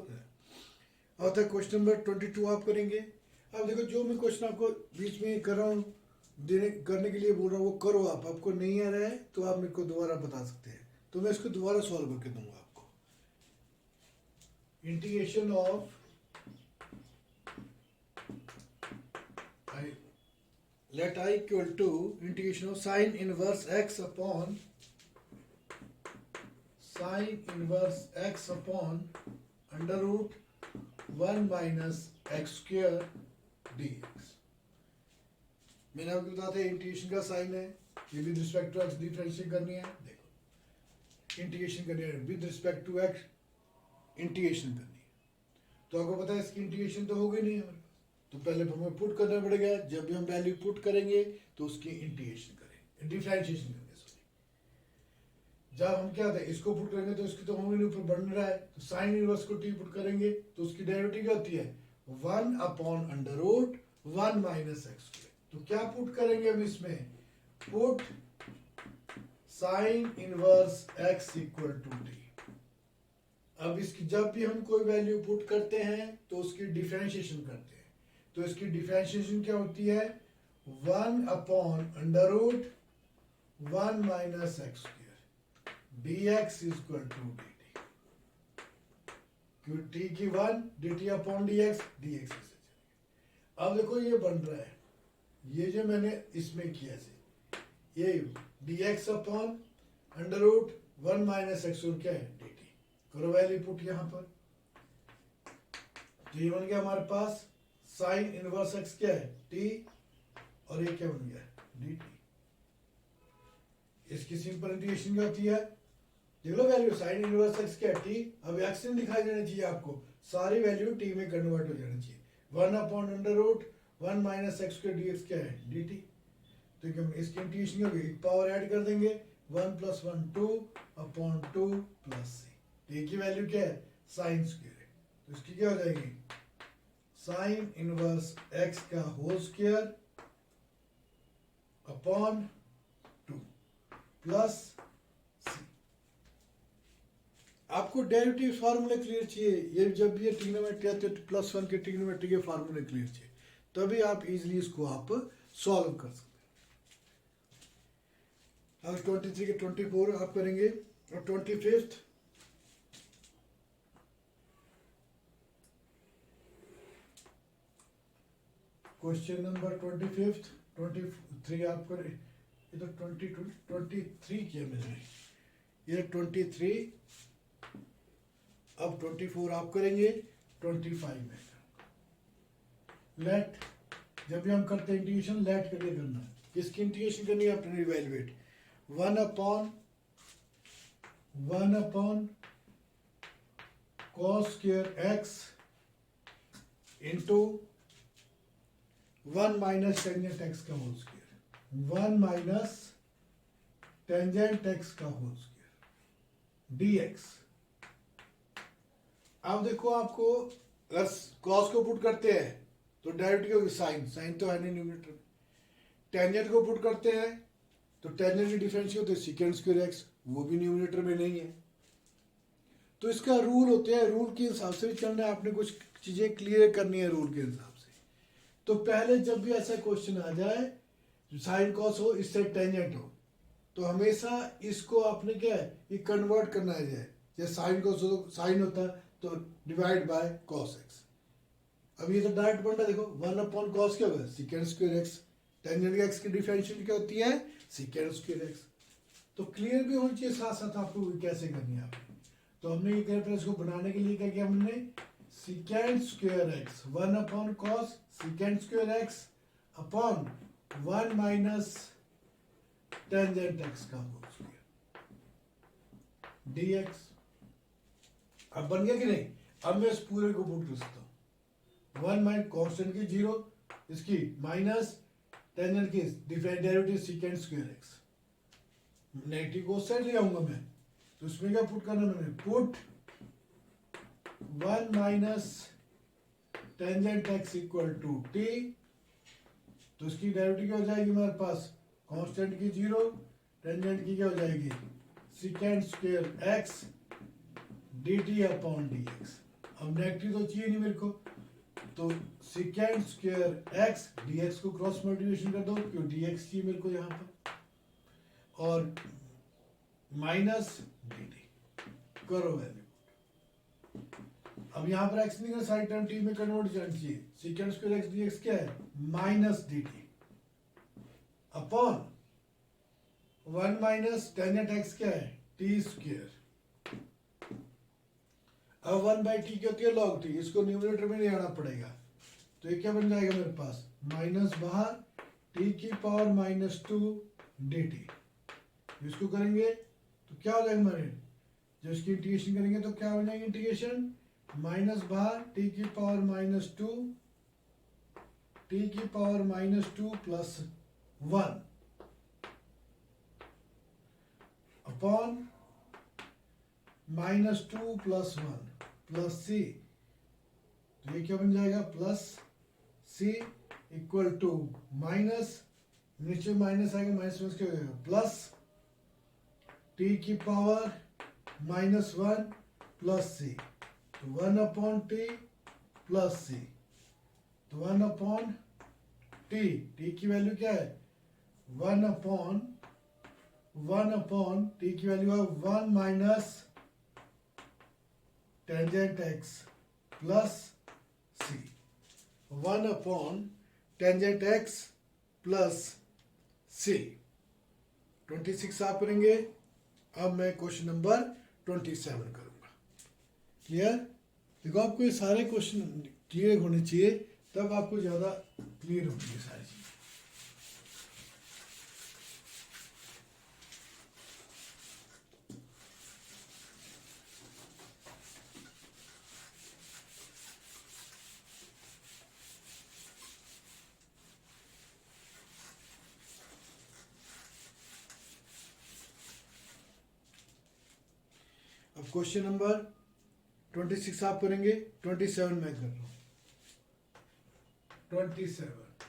और था क्वेश्चन नंबर 22 आप करेंगे। अब देखो जो मैं क्वेश्चन आपको बीच में कर रहा हूँ करने के लिए बोल रहा हूँ वो करो आप, आपको नहीं आ रहा है तो आप मेरे को दोबारा बता सकते हैं, तो मैं इसको दोबारा सॉल्व करके दूंगा आपको। Integration of let I equal to integration of sin inverse x upon under root 1 minus x square dx। मैंने आपको बताया था इंटीग्रेशन का साइन है, ये with respect to x differentiate करनी है। देखो इंटीग्रेशन करनी है with respect to x integration करनी है, तो आपको पता है इसकी इंटीग्रेशन तो हो गई नहीं है, तो पहले हमें पुट करना पड़ेगा। जब भी हम वैल्यू पुट करेंगे तो उसकी इंटीग्रेशन करेंगे, डिफरेंशिएशन करेंगे सॉरी। जब हम क्या थे इसको पुट करेंगे तो इसकी तो होमोनी ऊपर बन रहा है, तो साइन इनवर्स को टी पुट करेंगे तो उसकी डेरिवेटिव क्या होती है 1 upon under root 1 minus x square. तो क्या पुट करेंगे हम इसमें, put sine inverse x equal to t. अब इसकी जब भी हम कोई वैल्यू पुट करते हैं तो उसकी डिफरेंशिएशन करते हैं, तो इसकी डिफरेंशिएशन क्या होती है 1 upon under root 1 minus x square dx equal to dt। T की 1 dt अपॉन dx dx ऐसे चलेगा। अब देखो ये बन रहा है, ये जो मैंने इसमें किया से ये dx upon under root 1 minus x और क्या है dt, करो वैल्यू पुट यहाँ पर, तो ये बन गया हमारे पास साइन इनवर्स एक्स क्या है t, और ये क्या बन गया dt। इसकी सिंपल इंटीग्रेशन क्या होती है, देख low value sign inverse x क्या है t, अब एक्स नहीं दिखाई देना चाहिए आपको, सारी वैल्यू t में कन्वर्ट हो जाना चाहिए, 1 upon under root 1 minus x square dx क्या है dt। तो क्या इसकी इंटीग्रेशन होगी, एक पावर ऐड कर देंगे 1 plus 1 2 upon 2 plus c, t की वैल्यू क्या है साइन स्क्वायर है, तो इसकी क्या हो जाएगी साइन इनवर्स x का whole square upon 2 plus c। आपको डेरिवेटिव फार्मूले क्लियर चाहिए, ये जब ये ट्रिग्नोमेट्री आते हैं तो प्लस 1 के ट्रिग्नोमेट्री के फार्मूले क्लियर चाहिए, तभी आप इजीली इसको आप सॉल्व कर सकते हैं। अब 23 के 24 आप करेंगे, और 25th क्वेश्चन नंबर 25th 23 आप करें, ये तो 23 किया मैंने, ये 23, अब 24 आप करेंगे 25 में। लेट, जब भी हम करते हैं इंटीग्रेशन लेट करके करना है, किसकी इंटीग्रेशन करनी है अपने evaluate 1 upon cos square x into 1 minus tangent x का whole square, 1 minus tangent x का होल स्क्वायर dx। अब देखो आपको अगर cos को पुट करते हैं तो डेरिवेटिव होगी साइन, साइन तो है नहीं न्यूमरेटर में, टेंजेंट को पुट करते हैं तो टेंजेंट की डिफरेंस होते हैं सेकेंड स्क्वायर एक्स, वो भी न्यूमरेटर में नहीं है। तो इसका रूल होते हैं, रूल के हिसाब से भी चलना है, आपने कुछ चीजें क्लियर करनी है रूल के हिसाब से। तो पहले जब भी ऐसा क्वेश्चन आ जाए साइन कॉस हो इससे टेंजेंट हो, तो हमेशा इसको आपने क्या है ये कन्वर्ट करना है जाए, जैसे साइन कॉस हो साइन होता है तो डिवाइड बाय कॉस एक्स। अब ये तो डायरेक्ट बन रहा है, देखो 1 अपॉन कॉस क्या होगा second square x, tangent x की डिफरेंशियल क्या होती है सेकेंड स्क्वायर एक्स। तो क्लियर भी होनी चाहिए, साथ साथ आपको कैसे करनी है आपने। तो हमने ये कर इसको बनाने के लिए क्या किया हमने, second square x 1 upon cos second square x upon 1 minus tangent x का होल स्क्वायर dx। अब बन गया कि नहीं, अब मैं इस पूरे को पुट कर सकता हूँ, 1 माइनस कॉन्स्टेंट की 0, इसकी माइनस टेंजेंट की derivative second square x, negative को साइड ले आऊंगा मैं, तो इसमें क्या पुट करना मैंने, put 1 minus tangent x equal to t, तो इसकी डेरिवेटिव क्या हो जाएगी मेरे पास कांस्टेंट की 0, टेंजेंट की क्या हो जाएगी second square x dt upon dx। अब नेगेटिव तो चाहिए नहीं मेरे को, तो सेकेंड स्क्वायर एक्स dx को क्रॉस मल्टीप्लिकेशन कर दो क्यों dx चाहिए मेरे को यहाँ पर, और माइनस dt करो वैल्यू। अब यहाँ पर x नहीं है, सारी टर्म t में कन्वर्ट जानी चाहिए, सेकेंड स्क्वायर एक्स dx क्या है minus dt upon 1 minus tangent x क्या है t स्क्वायर। अब 1 बाई टी क्या होती है लॉग टी, इसको न्यूमरेटर में नहीं आना पड़ेगा, तो ये क्या बन जाएगा मेरे पास माइनस बाहर टी की पावर माइनस 2 dt। इसको करेंगे तो क्या हो जाएगा हमारे, जब इसकी इंटीग्रेशन करेंगे तो क्या हो जाएगा इंटीग्रेशन माइनस बाहर टी की पावर माइनस 2 टी की power minus 2 plus 1 upon minus 2 plus 1 plus c, तो ये क्या बन जाएगा plus c equal to minus, नीचे माइनस आएगा माइनस में क्या हो जाएगा प्लस टी की पावर माइनस 1 प्लस सी, तो 1 अपॉन टी प्लस सी, तो 1 अपॉन टी, टी की वैल्यू क्या है 1 अपॉन टी की वैल्यू है 1 माइनस टेंजेंट एक्स प्लस सी, 1 टेंजेंट एक्स प्लस सी। 26 आप करेंगे। अब मैं क्वेश्चन नंबर 27 करूंगा। क्लियर? देखो आपको ये सारे क्वेश्चन क्लियर होने चाहिए, तब आपको ज़्यादा क्लियर होंगी ये सारी चीज़ें। अब क्वेश्चन नंबर 26 आप करेंगे, 27 मैं कर रहा हूँ। 27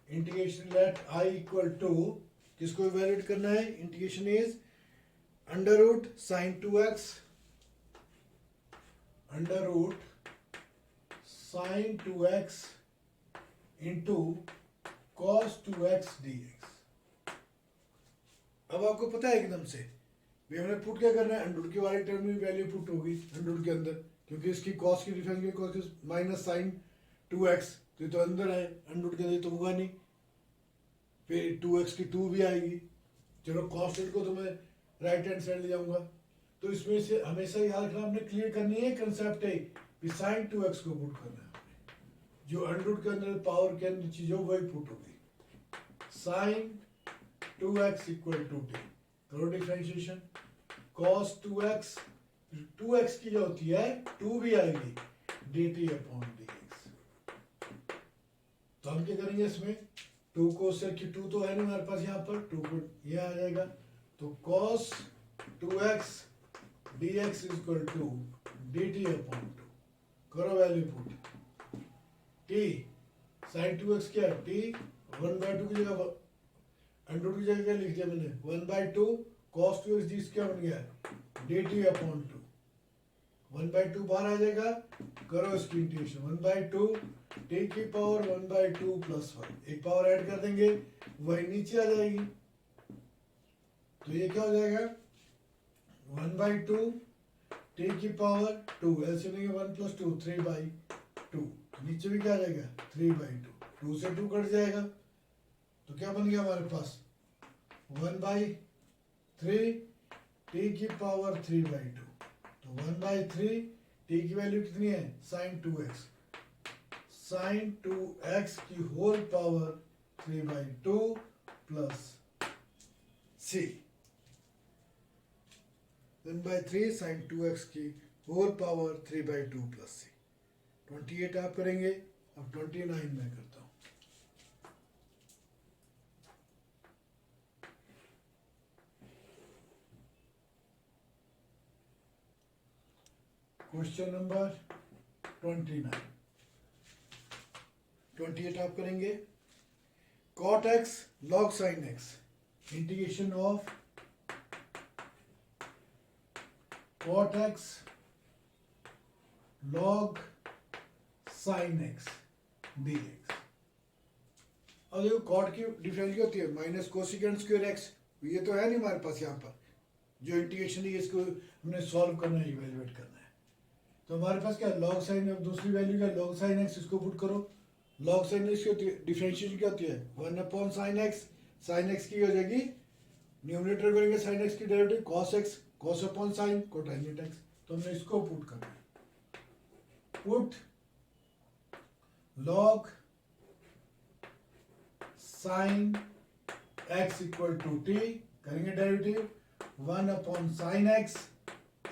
integration let I equal to, किसको इवेल्युएट करना है? Integration is under root sine 2x, under root sine 2x into cos 2x dx। अब आपको पता है एकदम से भी हमने पुट क्या करना है, अंडर की वाली टर्म में वैल्यू पुट होगी अंडर के अंदर, क्योंकि इसकी कॉस की difference cos minus sign 2x, तो ये तो अंदर है, अंडर के अंदर तो होगा नहीं, फिर 2x की 2 भी आएगी। चलो कॉन्स्टेंट को तो मैं राइट हैंड साइड ले जाऊंगा। तो इसमें से हमेशा याद रखना, हमने क्लियर करनी है कंसेप्ट है कि साइन 2x को पुट करना है आपने, जो अंडर के अंदर पावर के अंदर चीज हो वही पुट होगी। Sine 2x equal to t, करो डिफरेंशिएशन, cos 2x, 2x की जो होती है 2 भी आएगी, dt अपॉन dx। तो हम क्या करेंगे इसमें, 2 को से कि 2 तो है नहीं हमारे पास, यहाँ पर 2 को ये आ जाएगा, तो cos 2x dx is equal to dt upon 2, करो value put, t sin 2x क्या है, t 1/2 की जगह अंडर की जगह क्या लिख दिया मैंने, 1/2 cos 2x dx क्या बन गया, dt अपॉन 2, 1/2 बाहर आ जाएगा, करो इसकी इंटीग्रेशन, 1/2 t की पावर 1/2 प्लस 1, एक पावर ऐड कर देंगे वही नीचे आ जाएगी, तो ये क्या हो जाएगा 1/2 t की पावर 2, एलसीएम लेंगे 1 प्लस 2 3/2, नीचे भी क्या आ जाएगा 3/2, 2 से 2 कट जाएगा, तो क्या बन गया हमारे पास 1/3 t की पावर 3/2, तो 1/3 t की वैल्यू कितनी है, साइन 2x, साइन 2x की whole power 3/2 plus c, 1/3 sine 2x की होल पावर 3/2 प्लस c। 28 आप करेंगे। अब 29 मैं करता हूं। क्वेश्चन नंबर 29, 28 आप करेंगे, cot x log sin x, integration of cot x log sin x dx। अब देखो cot की डिफरेंस क्या होती है, माइनस कोसिकेंट स्क्वायर x, ये तो है नहीं हमारे पास यहाँ पर, जो इंटीग्रेशन है इसको हमने सॉल्व करना है, इवेल्युएट करना है, तो हमारे पास क्या लॉग साइन, अब दूसरी वैल्यू क्या लॉग साइन एक्स, इसको पुट करो, लॉग साइन एक्स की होती है डिफरेंशिएशन क्या होती है 1 upon sine x, sine x की हो जाएगी न्यूमरेटर करेंगे साइन एक्स की derivative cos x, cos upon sine cotangent x, तो हमने इसको पुट करना है, put log sine x equal to t, करेंगे derivative 1 upon sine x,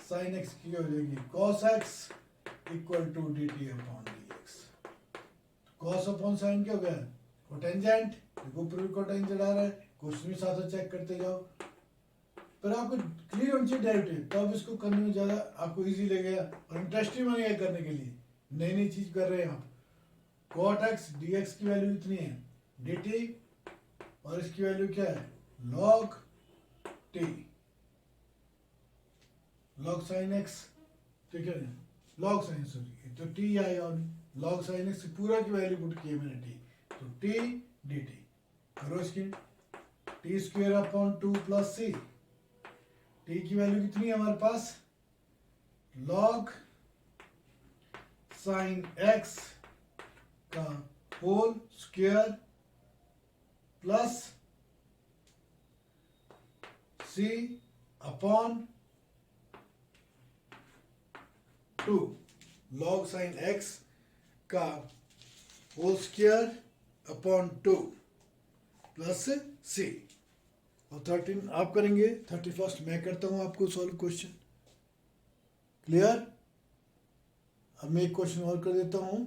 sine x की हो जाएगी cos x equal to d t upon d x. Cos upon sign क्या हो गया, कोटेंजेंट, देखो पूरी कोटेंजेंट आ रहा है, क्वेश्चन भी साथ चेक करते जाओ, पर आपको क्लियर होनी चाहिए डेरिवेटिव, तो अब इसको करने में ज़्यादा आपको इजी लगेगा और इंटरेस्टिंग बनेगा करने के लिए, नई नई चीज़ कर रहे हैं आप। कॉट एक्स डी एक्स की वैल्यू कितनी है डी टी, और इसकी वैल्यू क्या है log T, log sine x, ठीक है लॉग साइन, सॉरी तो टी आएगा, लॉग साइन एक्स पूरा की वैल्यू पुट की है मैंने टी, तो टी डी टी, करो इसकी t square upon 2 plus c, t की वैल्यू कितनी है हमारे पास log sin x का whole square plus c upon 2 log sin x का whole square upon 2 plus c। और 13 आप करेंगे, 31 मैं करता हूं आपको सॉल्व क्वेश्चन। क्लियर? अब मैं एक क्वेश्चन और कर देता हूं।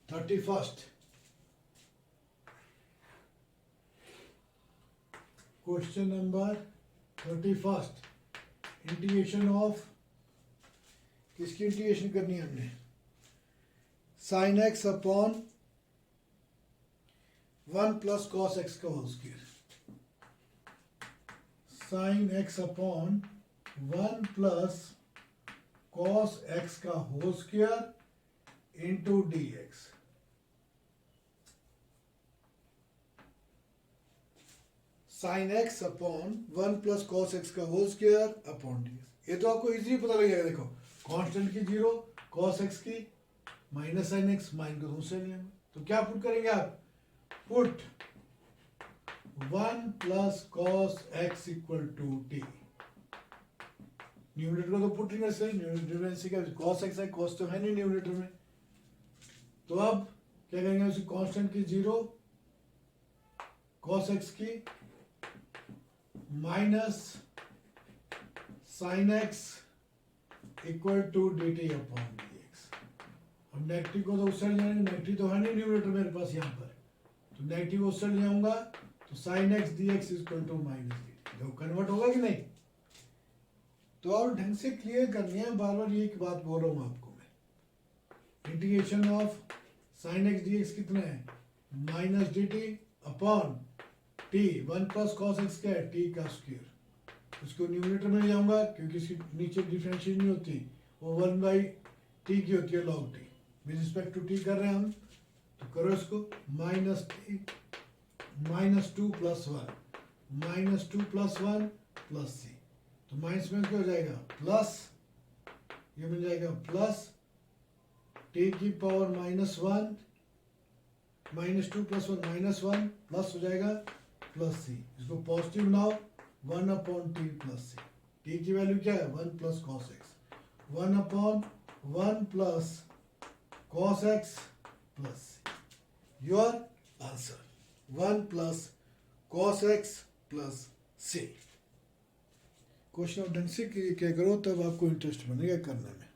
31 क्वेश्चन नंबर 31, इंटीग्रेशन ऑफ, किसकी इंटीग्रेशन करनी है हमने? Sine x upon 1 plus cos x का whole square. Sine x upon 1 plus cos x का whole square into d x. Sine x upon 1 plus cos x का whole square upon d x. ये तो आपको इजीली पता लग जाएगा। देखो कांस्टेंट की 0, कॉस एक्स की माइनस साइन एक्स, माइन को दूसरे नियम। तो क्या पुट करेंगे आप? Put 1 plus cos x equal to t. Numerator को तो पुट नहीं कर सकते, न्यूमरेटर का कॉस एक्स है, कॉस तो है नहीं न्यूमरेटर में। तो अब क्या करेंगे? उसी कांस्टेंट की 0, कॉस एक्स की minus sine x equal to d t upon d x. अब नेगेटिव को तो उस साइड जाएंगे, नेगेटिव तो है नहीं न्यूमरेटर मेरे पास यहाँ पर, तो नेगेटिव उस साइड जाऊंगा तो sine x d x equal to minus d t. देखो कन्वर्ट होगा कि नहीं? तो और ढंग से क्लियर करनी है, बार बार ये एक बात बोल रहा हूँ आपको मैं। Integration of sign x d x कितना है? Minus d t upon T. 1 plus cos x क्या है? टी का स्क्वायर। उसको न्यूमरेटर में ले जाऊंगा क्योंकि इसकी नीचे डिफरेंशिएट नहीं होती, वो 1 बाई टी की होती है, log t. With respect to t कर रहे हैं हम, तो करो इसको minus t minus 2 plus 1 minus 2 plus 1 plus c. तो माइनस में क्या हो जाएगा? प्लस, ये मिल जाएगा प्लस टी की power minus 1 minus 2 plus 1 minus 1 plus हो जाएगा प्लस सी। इसको पॉजिटिव बनाओ, 1 upon t plus c. T की वैल्यू क्या है? 1 plus cos x. 1 upon 1 plus cos x plus c. Your answer 1 plus cos x plus c. Question ढंग से क्या करो तब आपको इंटरेस्ट बनेगा करने में।